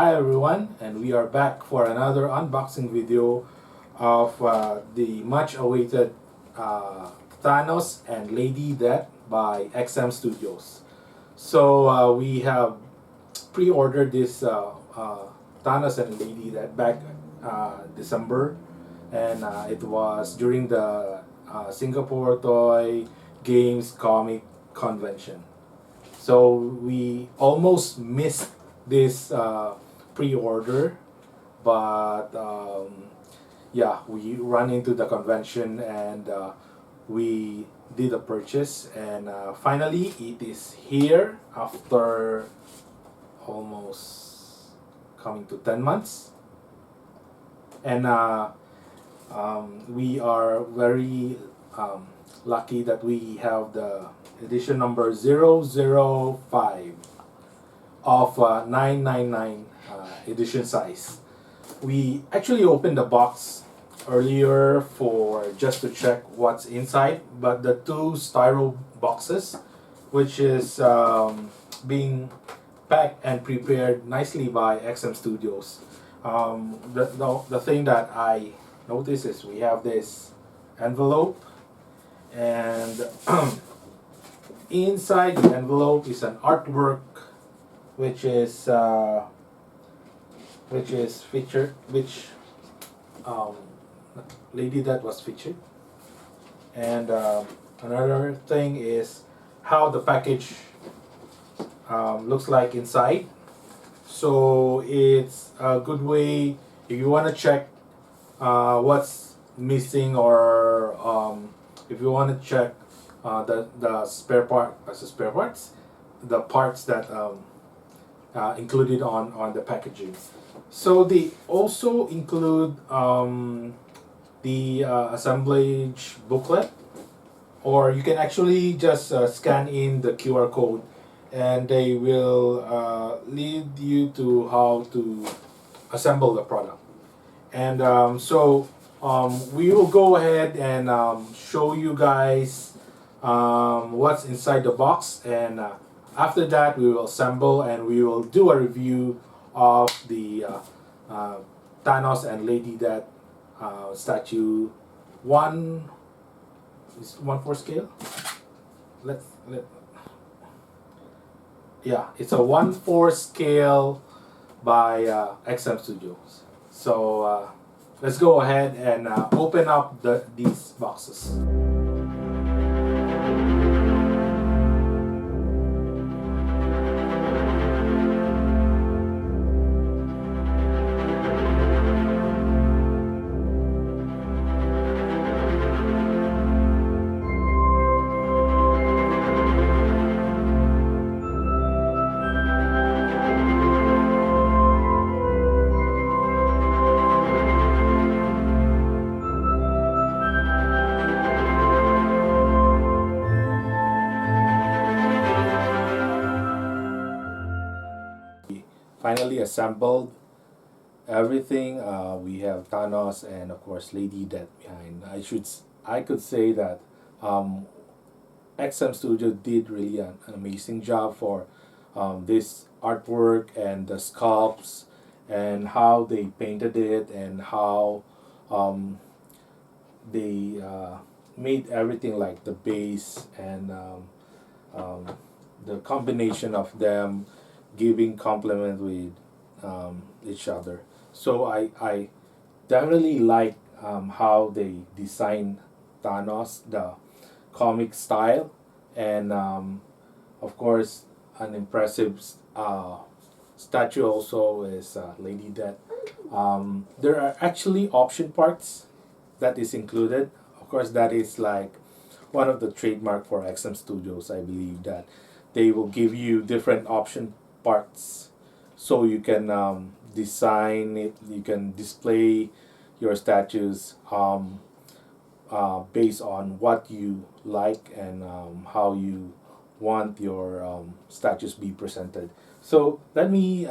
Hi everyone, and we are back for another unboxing video of the much awaited Thanos and Lady Death by XM Studios. So we have pre-ordered this Thanos and Lady Death back December, and it was during the Singapore Toy Games Comic Convention. So we almost missed this pre-order, but yeah, we run into the convention and we did a purchase, and finally it is here after almost coming to 10 months, and we are very lucky that we have the edition number 005 of 999 edition size. We actually opened the box earlier for just to check what's inside, but the two styro boxes, which is being packed and prepared nicely by XM Studios. The thing that I noticed is we have this envelope, and inside the envelope is an artwork which is featured, which Lady Death was featured, and another thing is how the package looks like inside. So it's a good way if you want to check what's missing, or if you want to check the spare parts, the parts that included on the packaging. So they also include the assemblage booklet, or you can actually just scan in the QR code, and they will lead you to how to assemble the product. And we will go ahead and show you guys what's inside the box, and after that we will assemble and we will do a review of the Thanos and Lady Death statue. One is 1/4 scale. Let Yeah, it's a 1/4 scale by XM Studios. So let's go ahead and open up these boxes. Finally assembled everything. We have Thanos and of course Lady Death behind. I could say that XM Studio did really an amazing job for this artwork and the sculpts and how they painted it, and how they made everything like the base and the combination of them giving compliment with each other. So I definitely like how they design Thanos, the comic style, and of course an impressive statue also is Lady Death. There are actually option parts that is included. Of course, that is like one of the trademark for XM Studios. I believe that they will give you different option parts, so you can design it, you can display your statues based on what you like, and how you want your statues be presented. So let me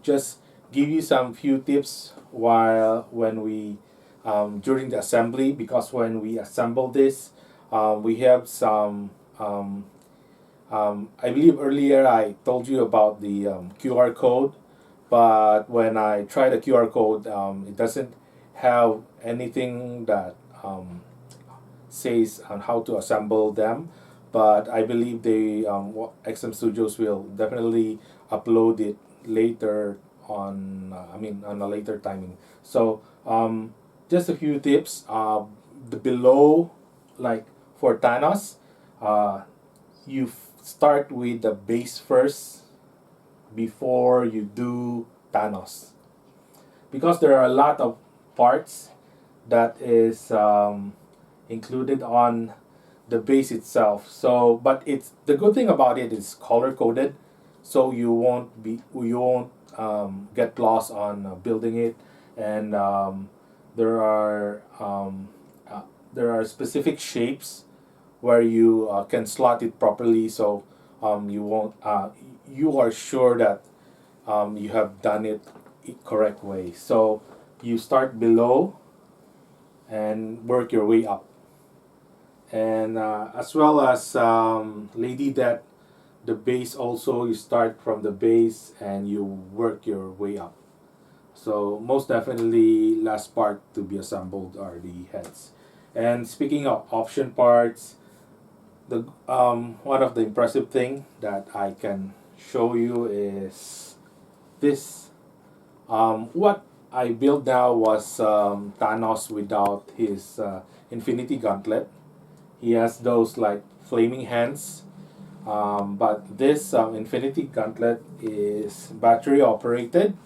just give you some few tips when we during the assembly, because when we assemble this, we have some I believe earlier I told you about the QR code, but when I try the QR code, it doesn't have anything that says on how to assemble them. But I believe they XM Studios will definitely upload it later on. On a later timing. So just a few tips. The below, like for Thanos, you start with the base first before you do Thanos, because there are a lot of parts that is included on the base itself. So, but it's the good thing about it is color coded, so you won't get lost on building it, and there are there are specific shapes where you can slot it properly, so you won't you are sure that you have done it correct way. So you start below and work your way up, and as well as Lady Death, the base also, you start from the base and you work your way up. So most definitely, last part to be assembled are the heads. And speaking of option parts, the one of the impressive thing that I can show you is this. What I built now was Thanos without his Infinity Gauntlet. He has those like flaming hands, but this Infinity Gauntlet is battery operated,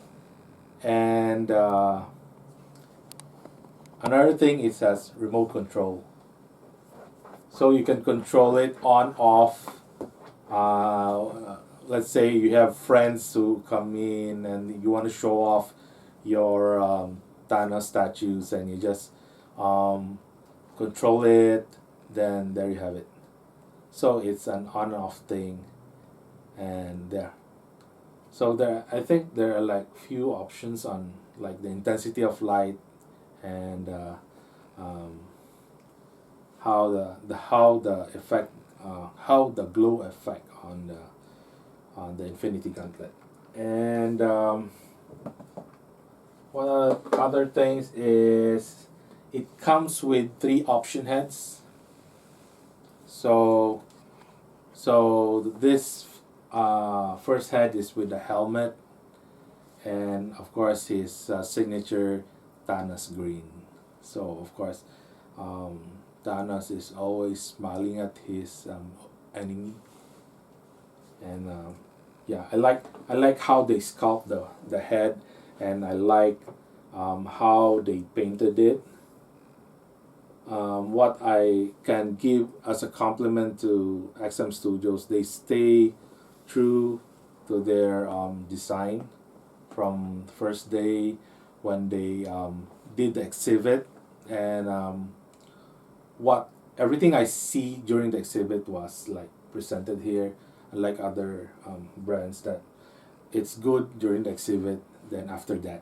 and another thing, it has remote control, so you can control it on off. Let's say you have friends who come in and you want to show off your Thanos statues, and you just control it, then there you have it. So it's an on-off thing, and there. So there, I think there are like few options on like the intensity of light, and um, how the effect, how the glow effect on the Infinity Gauntlet. And one of the other things is it comes with 3 option heads. So this first head is with the helmet, and of course his signature Thanos green. So of course, Thanos is always smiling at his enemy, and yeah, I like how they sculpt the head, and I like how they painted it. What I can give as a compliment to XM Studios, they stay true to their design from the first day when they did the exhibit, and what everything I see during the exhibit was like presented here. Unlike other brands, that it's good during the exhibit, then after that,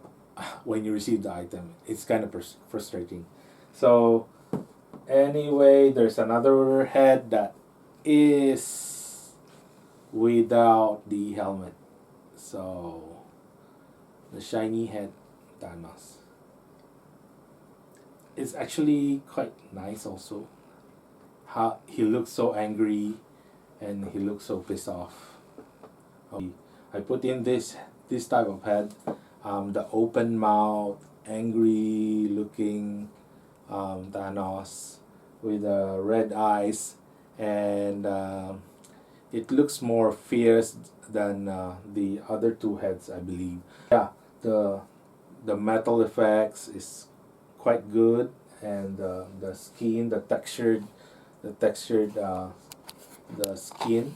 when you receive the item, it's kind of frustrating. So anyway, there's another head that is without the helmet. So the shiny head Thanos. It's actually quite nice also. How he looks so angry and he looks so pissed off. I put in this type of head, the open mouth, angry looking Thanos with red eyes, and it looks more fierce than the other 2 heads, I believe. Yeah, the metal effects is quite good, and the skin, the textured the skin,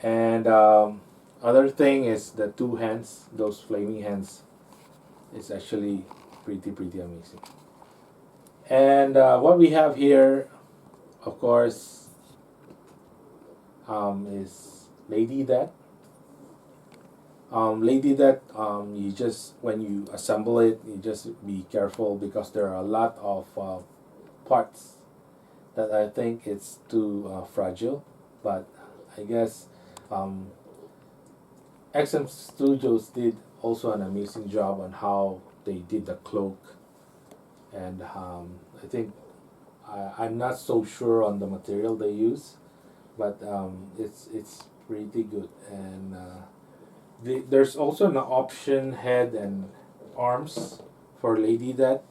and other thing is the 2 hands, those flaming hands. It's actually pretty amazing. And what we have here, of course, is Lady Death. Lady Death, you just, when you assemble it, you just be careful, because there are a lot of parts that I think it's too fragile. But I guess XM Studios did also an amazing job on how they did the cloak, and I think I'm not so sure on the material they use, but it's pretty good. And there's also an option head and arms for Lady Death,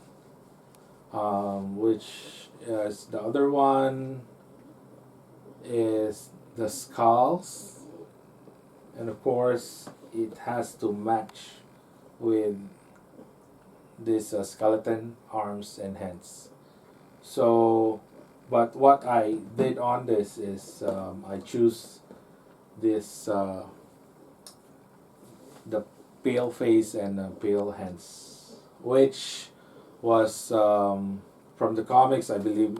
which is the other one is the skulls, and of course it has to match with this skeleton arms and hands. So, but what I did on this is I choose this the pale face and pale hands, which was from the comics, I believe.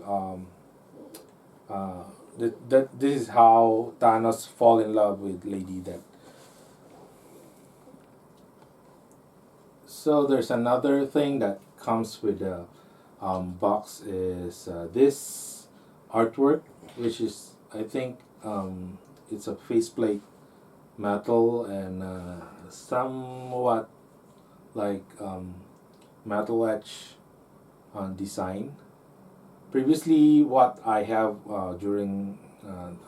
That this is how Thanos fall in love with Lady Death. So there's another thing that comes with the box is this artwork, which is I think it's a faceplate metal and somewhat like metal etch design. Previously, what I have during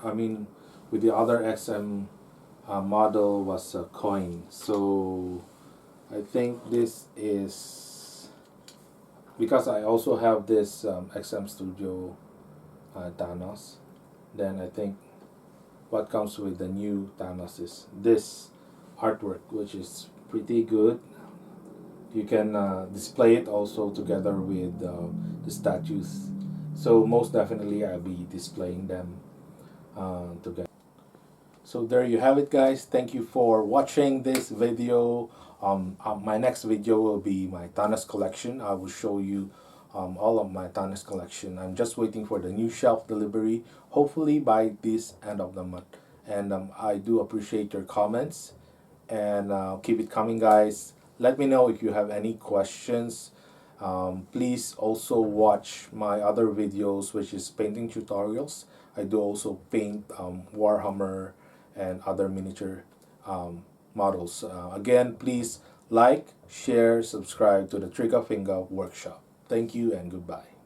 I mean with the other XM model was a coin. So I think this is because I also have this XM Studio Thanos. Then I think what comes with the new Thanos is this artwork, which is pretty good. You can display it also together with the statues. So most definitely I'll be displaying them together. So there you have it, guys. Thank you for watching this video. My next video will be my Thanos collection. I will show you all of my Thanos collection. I'm just waiting for the new shelf delivery, hopefully by this end of the month. And I do appreciate your comments, and keep it coming, guys. Let me know if you have any questions. Please also watch my other videos, which is painting tutorials. I do also paint Warhammer and other miniature models. Again, please like, share, subscribe to the Trigger Finger Workshop. Thank you and goodbye.